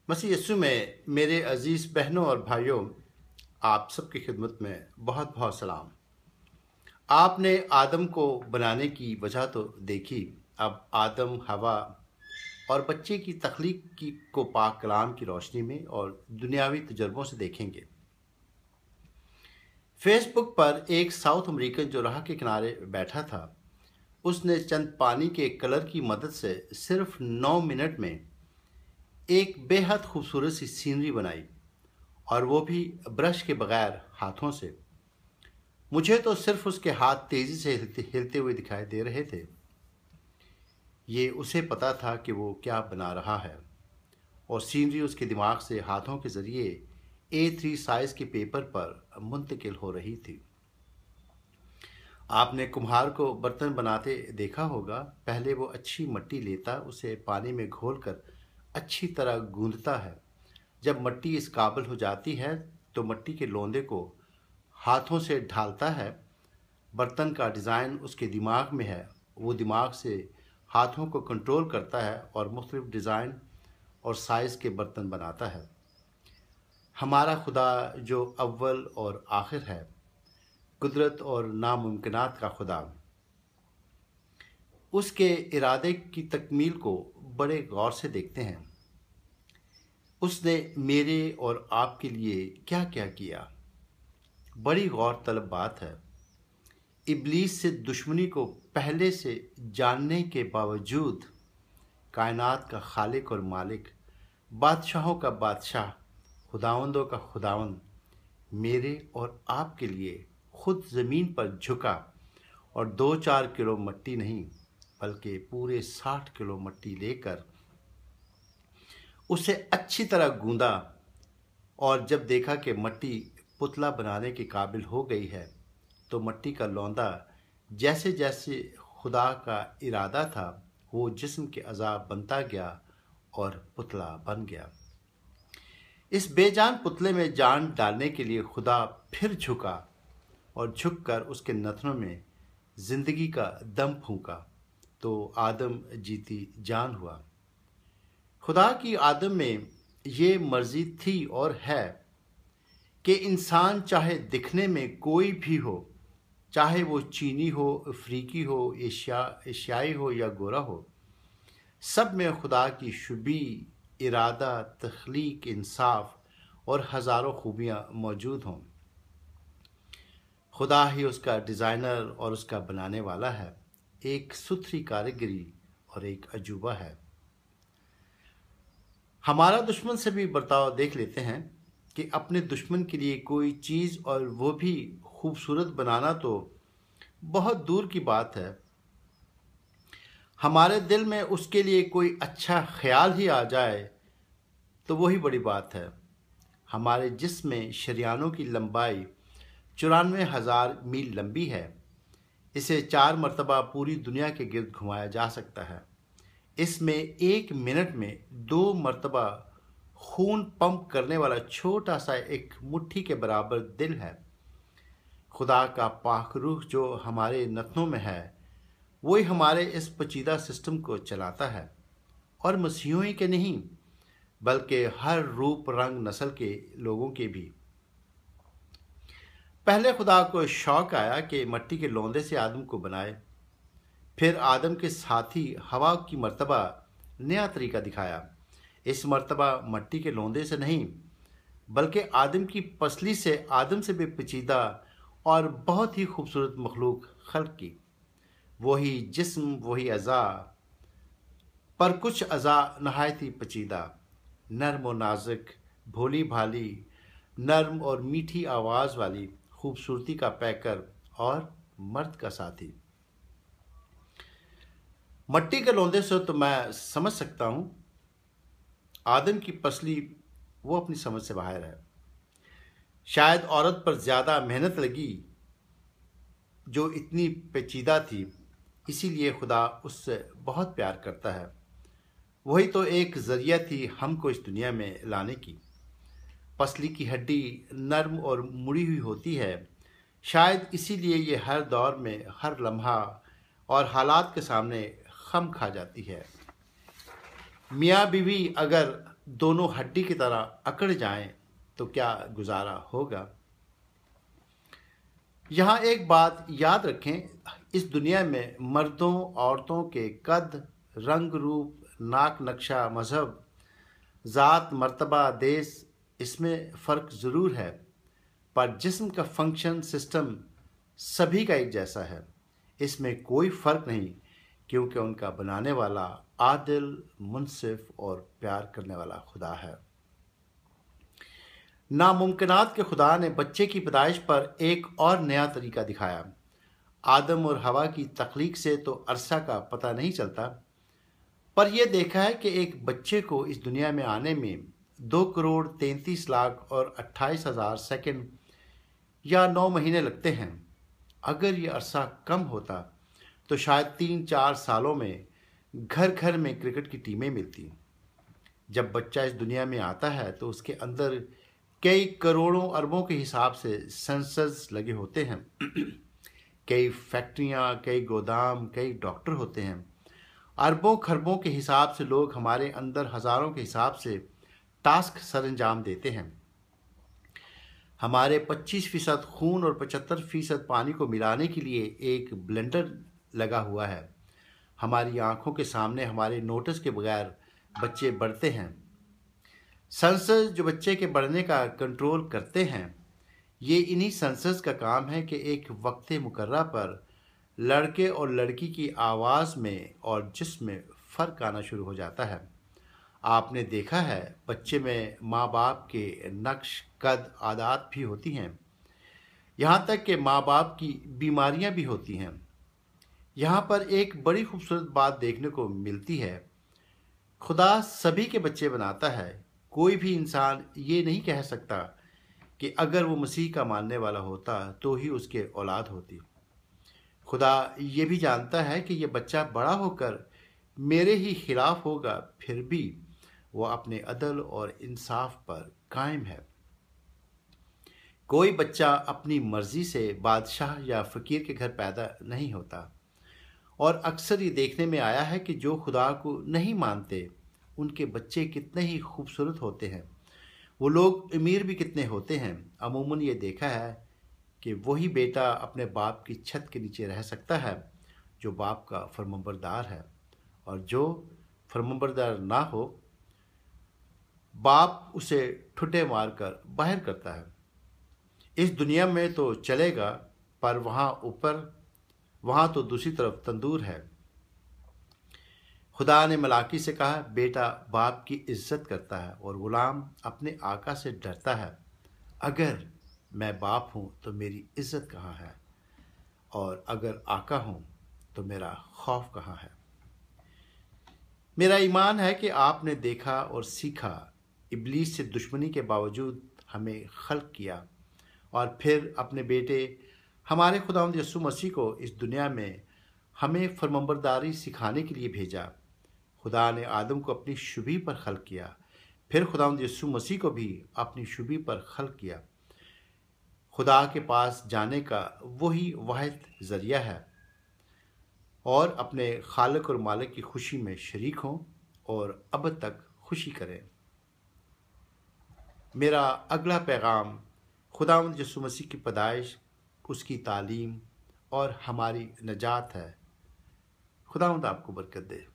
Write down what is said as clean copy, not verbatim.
मसीह यीशु में मेरे अजीज़ बहनों और भाइयों, आप सबकी खिदमत में बहुत बहुत सलाम। आपने आदम को बनाने की वजह तो देखी। अब आदम, हवा और बच्चे की तख्लीक को पाक कलाम की रोशनी में और दुनियावी तजर्बों से देखेंगे। फेसबुक पर एक साउथ अमेरिकन जो राह के किनारे बैठा था, उसने चंद पानी के कलर की मदद से सिर्फ 9 मिनट में एक बेहद खूबसूरत सी सीनरी बनाई, और वो भी ब्रश के बगैर हाथों से। मुझे तो सिर्फ उसके हाथ तेजी से हिलते हुए दिखाई दे रहे थे। ये उसे पता था कि वो क्या बना रहा है, और सीनरी उसके दिमाग से हाथों के जरिए A3 साइज के पेपर पर मुंतकिल हो रही थी। आपने कुम्हार को बर्तन बनाते देखा होगा। पहले वो अच्छी मिट्टी लेता, उसे पानी में घोलकर अच्छी तरह गूंदता है। जब मिट्टी इस काबिल हो जाती है तो मिट्टी के लोंदे को हाथों से ढालता है। बर्तन का डिज़ाइन उसके दिमाग में है। वो दिमाग से हाथों को कंट्रोल करता है और मुख्तलिफ डिज़ाइन और साइज़ के बर्तन बनाता है। हमारा खुदा जो अव्वल और आखिर है, कुदरत और नामुमकिनात का खुदा, उसके इरादे की तकमील को बड़े गौर से देखते हैं। उसने मेरे और आपके लिए क्या क्या किया, बड़ी गौर तलब बात है। इब्लीस से दुश्मनी को पहले से जानने के बावजूद कायनात का खालिक और मालिक, बादशाहों का बादशाह, खुदावंदों का खुदावंद मेरे और आपके लिए खुद ज़मीन पर झुका और 2-4 किलो मिट्टी नहीं बल्कि पूरे 60 किलो मिट्टी लेकर उसे अच्छी तरह गूंदा, और जब देखा कि मिट्टी पुतला बनाने के काबिल हो गई है तो मिट्टी का लौंदा जैसे जैसे खुदा का इरादा था वो जिस्म के अज़ा बनता गया और पुतला बन गया। इस बेजान पुतले में जान डालने के लिए खुदा फिर झुका और झुककर उसके नथनों में ज़िंदगी का दम फूंका तो आदम जीती जान हुआ। खुदा की आदम में ये मर्जी थी और है कि इंसान चाहे दिखने में कोई भी हो, चाहे वो चीनी हो, अफ्रीकी हो, एशियाई हो या गोरा हो, सब में खुदा की शुबी, इरादा, तख्लीक, इंसाफ और हज़ारों खूबियाँ मौजूद हों। खुदा ही उसका डिज़ाइनर और उसका बनाने वाला है। एक सुथरी कारीगरी और एक अजूबा है। हमारा दुश्मन से भी बर्ताव देख लेते हैं कि अपने दुश्मन के लिए कोई चीज़ और वो भी खूबसूरत बनाना तो बहुत दूर की बात है। हमारे दिल में उसके लिए कोई अच्छा ख्याल ही आ जाए तो वही बड़ी बात है। हमारे जिस्म में शरियानों की लंबाई 94,000 मील लंबी है। इसे 4 मरतबा पूरी दुनिया के गिर्द घुमाया जा सकता है। इसमें 1 मिनट में 2 मरतबा खून पंप करने वाला छोटा सा एक मुट्ठी के बराबर दिल है। खुदा का पाक रूह जो हमारे नथनों में है, वही हमारे इस पेचीदा सिस्टम को चलाता है, और मसीहों ही के नहीं बल्कि हर रूप, रंग, नस्ल के लोगों के भी। पहले खुदा को शौक आया कि मिट्टी के लौंदे से आदम को बनाए। फिर आदम के साथी हवा की मर्तबा नया तरीका दिखाया। इस मर्तबा मिट्टी के लौंदे से नहीं बल्कि आदम की पसली से आदम से भी पेचीदा और बहुत ही खूबसूरत मखलूक खल्क की। वही जिस्म, वही अज़ा, पर कुछ अज़ा नहायत ही पेचीदा, नर्म और नाजुक, भोली भाली, नर्म और मीठी आवाज़ वाली, खूबसूरती का पैकर और मर्द का साथी। मिट्टी के लौंदे से तो मैं समझ सकता हूँ, आदम की पसली वो अपनी समझ से बाहर है। शायद औरत पर ज़्यादा मेहनत लगी जो इतनी पेचीदा थी, इसीलिए खुदा उससे बहुत प्यार करता है। वही तो एक ज़रिया थी हमको इस दुनिया में लाने की। पसली की हड्डी नर्म और मुड़ी हुई होती है। शायद इसीलिए ये हर दौर में, हर लम्हा और हालात के सामने खम खा जाती है। मियाँ बीवी अगर دونوں ہڈی کی طرح اکڑ جائیں تو کیا گزارا ہوگا۔ یہاں ایک بات یاد رکھیں، اس دنیا میں مردوں عورتوں کے قد، رنگ روپ، ناک نقشہ، مذہب، ذات، مرتبہ، دیس، اس میں فرق ضرور ہے، پر جسم کا فنکشن سسٹم سبھی کا ایک جیسا ہے۔ اس میں کوئی فرق نہیں، کیونکہ ان کا بنانے والا عادل، منصف اور پیار کرنے والا خدا ہے۔ ناممکنات کے خدا نے بچے کی پیدائش پر ایک اور نیا طریقہ دکھایا۔ آدم اور حوا کی تخلیق سے تو عرصہ کا پتہ نہیں چلتا، پر یہ دیکھا ہے کہ ایک بچے کو اس دنیا میں آنے میں 2,33,28,000 سیکنڈ یا 9 مہینے لگتے ہیں۔ اگر یہ عرصہ کم ہوتا تو شاید 3-4 سالوں میں گھر گھر میں کرکٹ کی ٹیمیں ملتی۔ جب بچہ اس دنیا میں آتا ہے تو اس کے اندر کئی کروڑوں اربوں کے حساب سے سینسرز لگے ہوتے ہیں، کئی فیکٹریاں، کئی گودام، کئی ڈاکٹر ہوتے ہیں، اربوں خربوں کے حساب سے لوگ ہمارے اندر ہزاروں کے حساب سے ٹاسک سر انجام دیتے ہیں۔ ہمارے 25% خون اور 75% پانی کو ملانے کے لیے ایک بلینڈر لگا ہوا ہے۔ ہماری آنکھوں کے سامنے ہمارے نوٹس کے بغیر بچے بڑھتے ہیں۔ سینسرز جو بچے کے بڑھنے کا کنٹرول کرتے ہیں، یہ انہی سینسرز کا کام ہے کہ ایک وقت مقررہ پر لڑکے اور لڑکی کی آواز میں اور جسم میں فرق آنا شروع ہو جاتا ہے۔ آپ نے دیکھا ہے بچے میں ماں باپ کے نقش، قد، عادات بھی ہوتی ہیں، یہاں تک کہ ماں باپ کی بیماریاں بھی ہوتی ہیں۔ یہاں پر ایک بڑی خوبصورت بات دیکھنے کو ملتی ہے، خدا سبھی کے بچے بناتا ہے۔ کوئی بھی انسان یہ نہیں کہہ سکتا کہ اگر وہ مسیح کا ماننے والا ہوتا تو ہی اس کے اولاد ہوتی۔ خدا یہ بھی جانتا ہے کہ یہ بچہ بڑا ہو کر میرے ہی خلاف ہوگا، پھر بھی وہ اپنے عدل اور انصاف پر قائم ہے۔ کوئی بچہ اپنی مرضی سے بادشاہ یا فقیر کے گھر پیدا نہیں ہوتا، اور اکثر یہ دیکھنے میں آیا ہے کہ جو خدا کو نہیں مانتے ان کے بچے کتنے ہی خوبصورت ہوتے ہیں، وہ لوگ امیر بھی کتنے ہوتے ہیں۔ عموماً یہ دیکھا ہے کہ وہی بیٹا اپنے باپ کی چھت کے نیچے رہ سکتا ہے جو باپ کا فرمانبردار ہے، اور جو فرمانبردار نہ ہو باپ اسے ٹھٹے مار کر باہر کرتا ہے۔ اس دنیا میں تو چلے گا، پر وہاں تو دوسری طرف تندور ہے۔ خدا نے ملاکی سے کہا، بیٹا باپ کی عزت کرتا ہے اور غلام اپنے آقا سے ڈرتا ہے۔ اگر میں باپ ہوں تو میری عزت کہاں ہے، اور اگر آقا ہوں تو میرا خوف کہاں ہے۔ میرا ایمان ہے کہ آپ نے دیکھا اور سیکھا، ابلیس سے دشمنی کے باوجود ہمیں خلق کیا اور پھر اپنے بیٹے ہمارے خداوند یسوع مسیح کو اس دنیا میں ہمیں فرمانبرداری سکھانے کے لیے بھیجا۔ خدا نے آدم کو اپنی شبیہ پر خلق کیا، پھر خداوند یسوع مسیح کو بھی اپنی شبیہ پر خلق کیا۔ خدا کے پاس جانے کا وہی واحد ذریعہ ہے، اور اپنے خالق اور مالک کی خوشی میں شریک ہوں اور ابد تک خوشی کریں۔ میرا اگلا پیغام خداوند یسوع مسیح کی پیدائش، اس کی تعلیم اور ہماری نجات ہے۔ خداوند آپ کو برکت دے۔